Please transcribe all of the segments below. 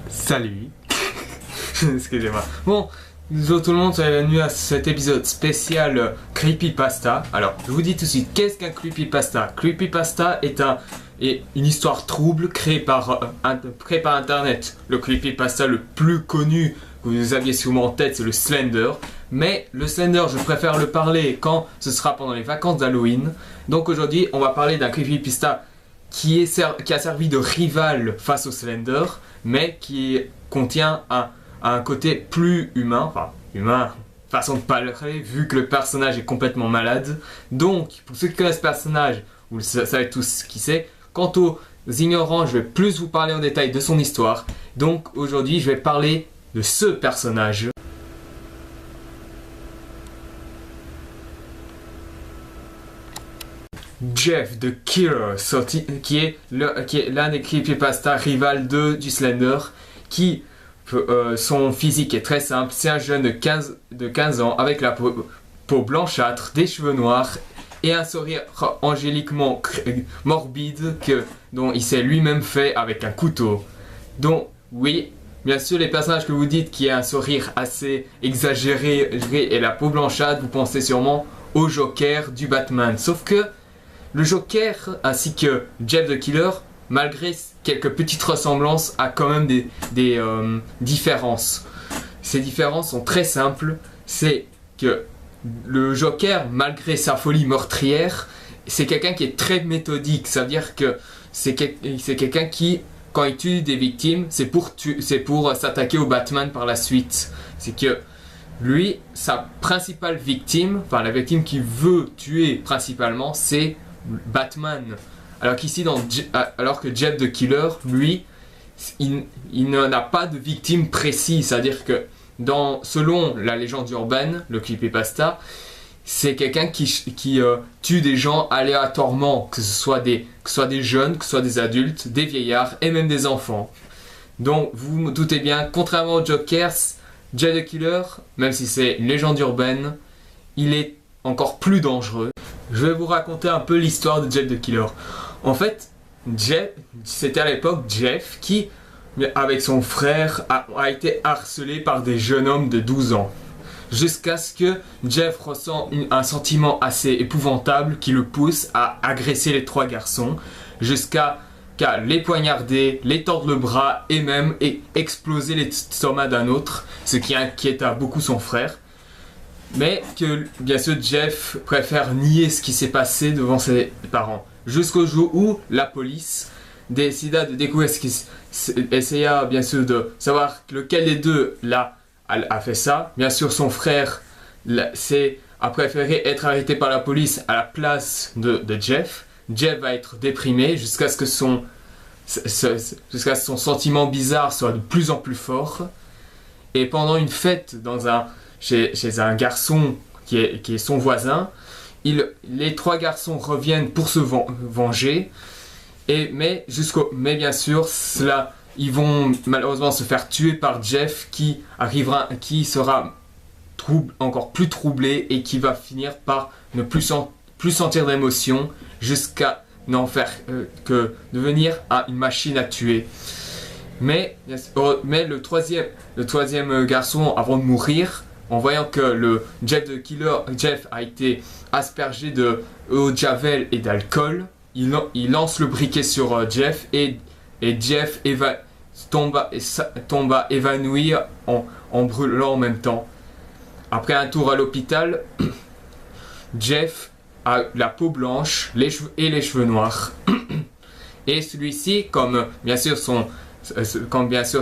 Salut. Excusez-moi. Bon, bonjour tout le monde, bienvenue à cet épisode spécial Creepypasta. Alors, je vous dis tout de suite, qu'est-ce qu'un Creepypasta? Creepypasta est une histoire trouble créée par Internet. Le Creepypasta le plus connu que vous aviez sûrement en tête, c'est le Slender. Mais le Slender, je préfère le parler quand ce sera pendant les vacances d'Halloween. Donc aujourd'hui, on va parler d'un Creepypasta qui a servi de rival face au Slender, mais qui contient un côté plus humain, façon de parler, vu que le personnage est complètement malade. Donc, pour ceux qui connaissent ce personnage, vous savez tous qui c'est. Quant aux ignorants, je vais plus vous parler en détail de son histoire. Donc, aujourd'hui, je vais parler de ce personnage. Jeff the Killer, qui est l'un des creepypasta rival du Slender, son physique est très simple. C'est un jeune de 15 ans avec la peau blanchâtre, des cheveux noirs et un sourire angéliquement morbide dont il s'est lui-même fait avec un couteau. Donc oui, bien sûr, les personnages que vous dites qui a un sourire assez exagéré et la peau blanchâtre, vous pensez sûrement au Joker du Batman. Sauf que le Joker ainsi que Jeff the Killer, malgré quelques petites ressemblances, a quand même des différences. Ces différences sont très simples. C'est que le Joker, malgré sa folie meurtrière, c'est quelqu'un qui est très méthodique. Ça veut dire que c'est quelqu'un qui, quand il tue des victimes, c'est pour s'attaquer au Batman par la suite. C'est que lui, sa principale victime, enfin la victime qu'il veut tuer principalement, c'est Batman. Alors que Jeff the Killer, lui, il n'en a pas de victime précise. C'est-à-dire que selon la légende urbaine, le creepypasta, c'est quelqu'un qui tue des gens aléatoirement, que ce soit des jeunes, que ce soit des adultes, des vieillards et même des enfants. Donc vous me doutez bien, contrairement au Joker, Jeff the Killer, même si c'est une légende urbaine, il est encore plus dangereux. Je vais vous raconter un peu l'histoire de Jeff the Killer. En fait, c'était à l'époque Jeff qui, avec son frère, a été harcelé par des jeunes hommes de 12 ans. Jusqu'à ce que Jeff ressent un sentiment assez épouvantable qui le pousse à agresser les trois garçons, jusqu'à les poignarder, les tordre le bras et même exploser l'estomac d'un autre, ce qui inquiéta beaucoup son frère. Mais que, bien sûr, Jeff préfère nier ce qui s'est passé devant ses parents. Jusqu'au jour où la police décida de découvrir essaya bien sûr de savoir lequel des deux a fait ça. Bien sûr, son frère a préféré être arrêté par la police à la place de Jeff. Jeff va être déprimé jusqu'à ce que son sentiment bizarre soit de plus en plus fort. Et pendant une fête chez un garçon qui est son voisin, les trois garçons reviennent pour se venger, mais bien sûr, ils vont malheureusement se faire tuer par Jeff qui sera encore plus troublé et qui va finir par ne plus sentir d'émotion jusqu'à n'en faire que devenir une machine à tuer. Mais le troisième garçon, avant de mourir, en voyant que le Jeff the Killer, Jeff a été aspergé d'eau de javel et d'alcool, il lance le briquet sur Jeff et Jeff tomba évanoui en brûlant en même temps. Après un tour à l'hôpital, Jeff a la peau blanche les cheveux noirs. Et celui-ci, comme bien sûr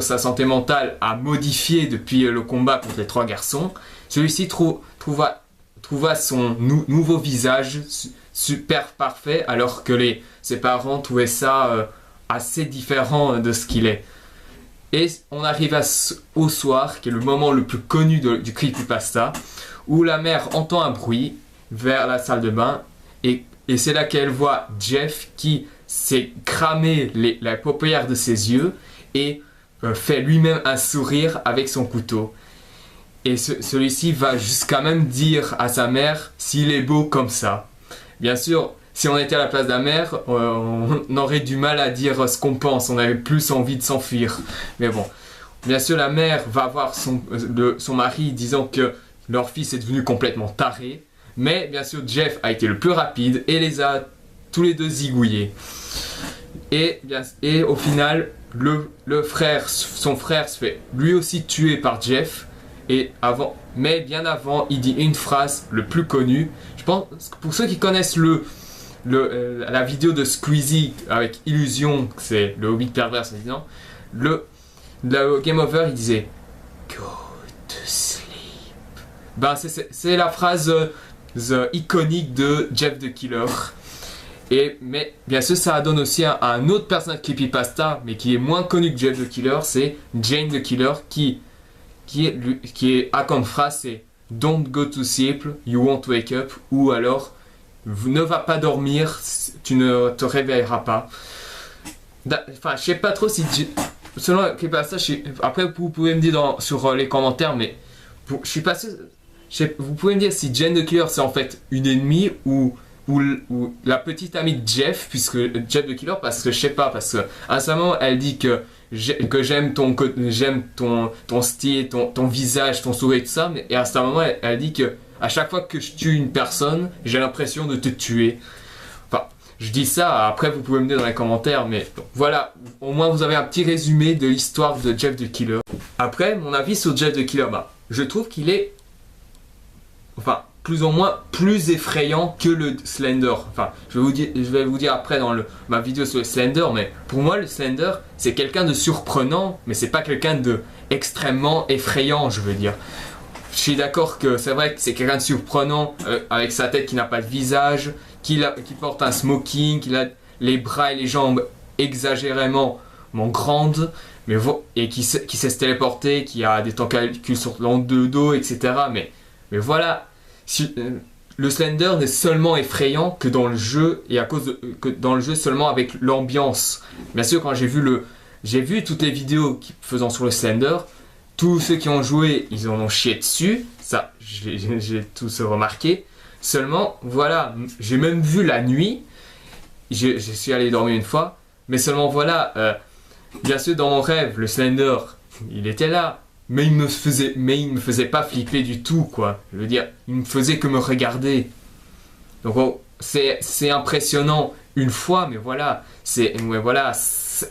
sa santé mentale a modifié depuis le combat contre les trois garçons, celui-ci trouva son nouveau visage super parfait, alors que ses parents trouvaient ça assez différent de ce qu'il est. Et on arrive au soir, qui est le moment le plus connu du creepypasta, où la mère entend un bruit vers la salle de bain et et c'est là qu'elle voit Jeff qui s'est cramé la paupière de ses yeux et fait lui-même un sourire avec son couteau. Et celui-ci va jusqu'à même dire à sa mère s'il est beau comme ça. Bien sûr, si on était à la place de la mère, on aurait du mal à dire ce qu'on pense, on avait plus envie de s'enfuir. Mais bon, bien sûr la mère va voir son mari disant que leur fils est devenu complètement taré. Mais bien sûr Jeff a été le plus rapide et les a tous les deux zigouillés. Et au final, son frère se fait lui aussi tuer par Jeff. Mais bien avant, il dit une phrase le plus connue. Je pense, pour ceux qui connaissent la vidéo de Squeezie avec Illusion, c'est le Hobbit pervers, disant, le Game Over, il disait Go to sleep. Ben, c'est la phrase iconique de Jeff the Killer. Mais bien sûr, ça donne aussi à un autre personnage de Creepypasta, mais qui est moins connu que Jeff the Killer, c'est Jane the Killer, qui a comme phrase, c'est Don't go to sleep, you won't wake up, ou alors ne va pas dormir, tu ne te réveilleras pas. Enfin, je sais pas trop si selon Creepypasta, après vous pouvez me dire sur les commentaires, mais je suis pas sûr. Vous pouvez me dire si Jane the Killer c'est en fait une ennemie ou la petite amie de Jeff, puisque Jeff the Killer, parce que je sais pas, parce que à un moment elle dit que j'aime ton style, ton visage, ton sourire et tout ça, et à ce moment elle dit que à chaque fois que je tue une personne, j'ai l'impression de te tuer. Enfin, je dis ça, après vous pouvez me dire dans les commentaires, mais voilà, au moins vous avez un petit résumé de l'histoire de Jeff the Killer. Après, mon avis sur Jeff the Killer, je trouve qu'il est, enfin, plus ou moins plus effrayant que le Slender. Enfin, je vais vous dire après dans ma vidéo sur le Slender, mais pour moi le Slender c'est quelqu'un de surprenant, mais c'est pas quelqu'un de extrêmement effrayant, je veux dire. Je suis d'accord que c'est vrai que c'est quelqu'un de surprenant avec sa tête qui n'a pas de visage, qui porte un smoking, qui a les bras et les jambes exagérément grandes, et qui sait se téléporter, qui a des tentacules sur le dos, etc. Mais voilà. Le Slender n'est seulement effrayant que dans le jeu, et que dans le jeu seulement avec l'ambiance. Bien sûr, quand j'ai vu toutes les vidéos faisant sur le Slender, tous ceux qui ont joué, ils en ont chié dessus. Ça, j'ai tous remarqué. Seulement, voilà, j'ai même vu la nuit. Je suis allé dormir une fois, mais seulement voilà. Bien sûr, dans mon rêve, le Slender, il était là. Mais il me faisait pas flipper du tout, quoi. Je veux dire, il me faisait que me regarder. Donc c'est impressionnant une fois, mais voilà.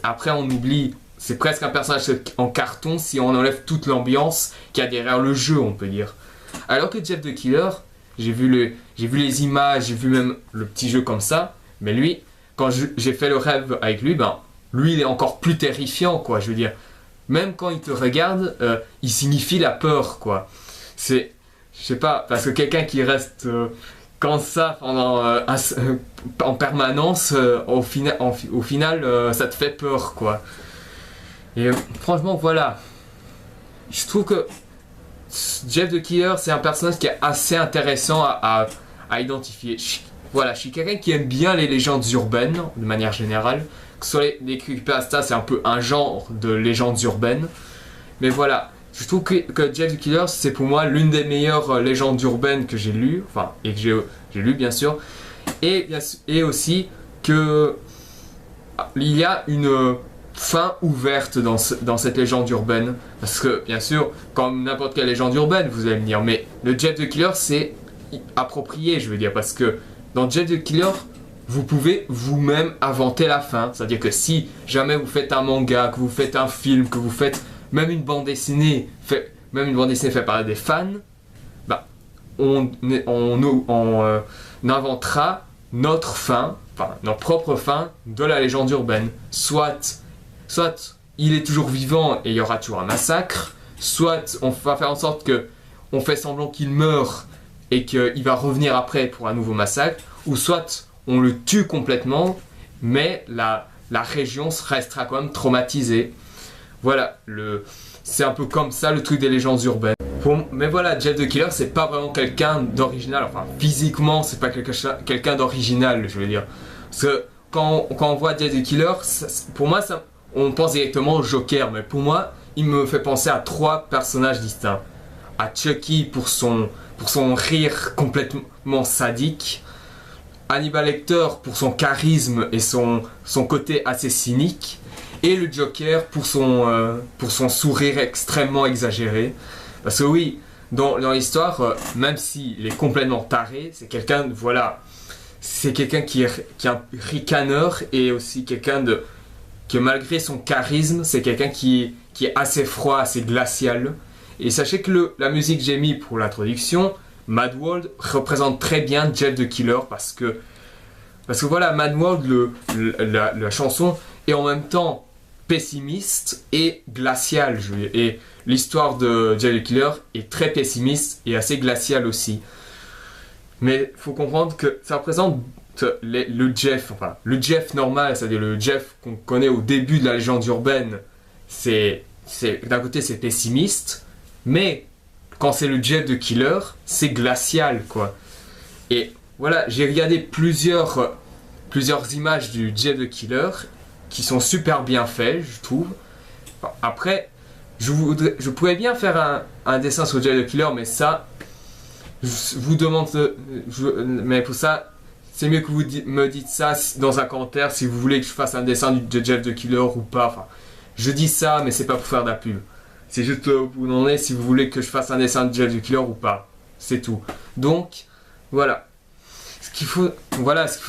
Après on oublie. C'est presque un personnage en carton si on enlève toute l'ambiance qu'il y a derrière le jeu, on peut dire. Alors que Jeff the Killer, j'ai vu les images, j'ai vu même le petit jeu comme ça. Mais lui, quand j'ai fait le rêve avec lui, lui il est encore plus terrifiant, quoi. Je veux dire. Même quand il te regarde, il signifie la peur, quoi. Je sais pas, parce que quelqu'un qui reste comme ça pendant en permanence, au final, ça te fait peur, quoi. Et franchement, voilà. Je trouve que Jeff the Killer, c'est un personnage qui est assez intéressant à identifier. Voilà, je suis quelqu'un qui aime bien les légendes urbaines, de manière générale. Que ce soit les creepypasta, c'est un peu un genre de légendes urbaines. Mais voilà, je trouve que Jeff the Killer, c'est pour moi l'une des meilleures légendes urbaines que j'ai lues. Enfin, et que j'ai lu, bien sûr. Et aussi que il y a une fin ouverte dans cette légende urbaine. Parce que, bien sûr, comme n'importe quelle légende urbaine, vous allez me dire, mais le Jeff the Killer, c'est approprié, je veux dire, parce que dans Jeff the Killer, vous pouvez vous-même inventer la fin. C'est-à-dire que si jamais vous faites un manga, que vous faites un film, que vous faites même une bande dessinée faite par des fans, on inventera notre fin, enfin notre propre fin de la légende urbaine. Soit il est toujours vivant et il y aura toujours un massacre, soit on va faire en sorte que on fait semblant qu'il meurt et qu'il va revenir après pour un nouveau massacre, ou soit on le tue complètement, mais la région restera quand même traumatisée. Voilà, c'est un peu comme ça le truc des légendes urbaines. Mais voilà, Jeff the Killer, c'est pas vraiment quelqu'un d'original. Enfin, physiquement, c'est pas quelqu'un d'original, je veux dire. Parce que quand on voit Jeff the Killer, pour moi, on pense directement au Joker. Mais pour moi, il me fait penser à 3 personnages distincts. À Chucky pour son rire complètement sadique. Hannibal Lecter pour son charisme et son côté assez cynique. Et le Joker pour son sourire extrêmement exagéré. Parce que oui, dans l'histoire, même s'il est complètement taré, c'est quelqu'un, voilà, c'est quelqu'un qui est un ricaneur et aussi quelqu'un que malgré son charisme, c'est quelqu'un qui est assez froid, assez glacial. Et sachez que la musique que j'ai mis pour l'introduction, Mad World, représente très bien Jeff the Killer parce que voilà, Mad World, la chanson, est en même temps pessimiste et glaciale. Et l'histoire de Jeff the Killer est très pessimiste et assez glaciale aussi. Mais il faut comprendre que ça représente le Jeff, enfin le Jeff normal, c'est-à-dire le Jeff qu'on connaît au début de la légende urbaine. D'un côté c'est pessimiste, mais quand c'est le Jeff the Killer, c'est glacial quoi. Et voilà, j'ai regardé plusieurs images du Jeff the Killer qui sont super bien faits, je trouve. Après, je pourrais bien faire un dessin sur Jeff the Killer, mais ça, je vous demande, mais pour ça, c'est mieux que vous me dites ça dans un commentaire si vous voulez que je fasse un dessin de Jeff the Killer ou pas. Enfin, je dis ça, mais c'est pas pour faire de la pub. C'est juste vous demander si vous voulez que je fasse un dessin de Jeff the Killer ou pas. C'est tout. Donc, voilà. Ce qu'il faut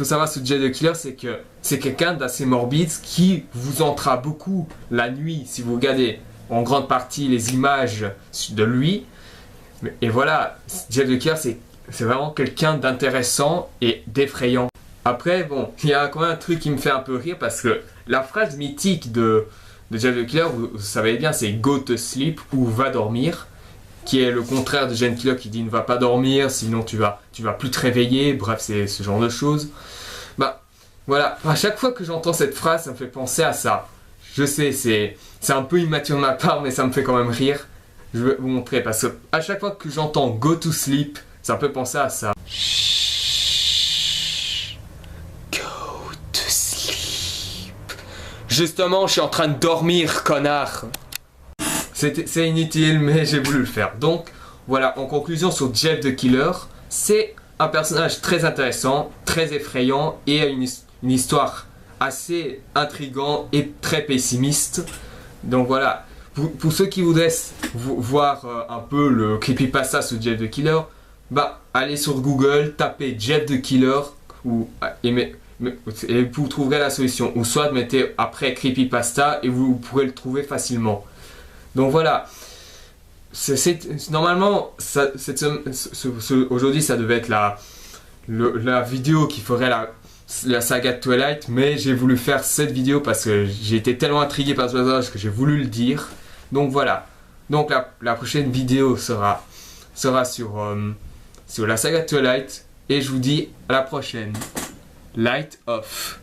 savoir sur Jeff the Killer, c'est que c'est quelqu'un d'assez morbide qui vous entra beaucoup la nuit si vous regardez en grande partie les images de lui. Et voilà, Jeff the Killer, c'est vraiment quelqu'un d'intéressant et d'effrayant. Après, bon, il y a quand même un truc qui me fait un peu rire parce que la phrase mythique de Jeff the Killer, vous savez bien, c'est Go to sleep ou va dormir, qui est le contraire de Jeff the Killer qui dit ne va pas dormir, sinon tu vas plus te réveiller, bref, c'est ce genre de choses. Bah, voilà, à chaque fois que j'entends cette phrase, ça me fait penser à ça. Je sais, c'est un peu immature de ma part, mais ça me fait quand même rire. Je vais vous montrer parce que à chaque fois que j'entends Go to sleep, ça me fait penser à ça. Go to sleep. Justement, je suis en train de dormir, connard. C'est inutile, mais j'ai voulu le faire. Donc, voilà, en conclusion sur Jeff the Killer, c'est un personnage très intéressant, très effrayant et une histoire assez intrigante et très pessimiste. Donc voilà, pour ceux qui voudraient voir un peu le creepypasta sur Jeff the Killer, bah allez sur Google, tapez Jeff the Killer et vous trouverez la solution. Ou soit mettez après creepypasta et vous pourrez le trouver facilement. Donc voilà, normalement, aujourd'hui ça devait être la vidéo qui ferait la saga de Twilight, mais j'ai voulu faire cette vidéo parce que j'ai été tellement intrigué par ce personnage que j'ai voulu le dire. Donc voilà, donc la prochaine vidéo sera sur la saga de Twilight et je vous dis à la prochaine. Light off.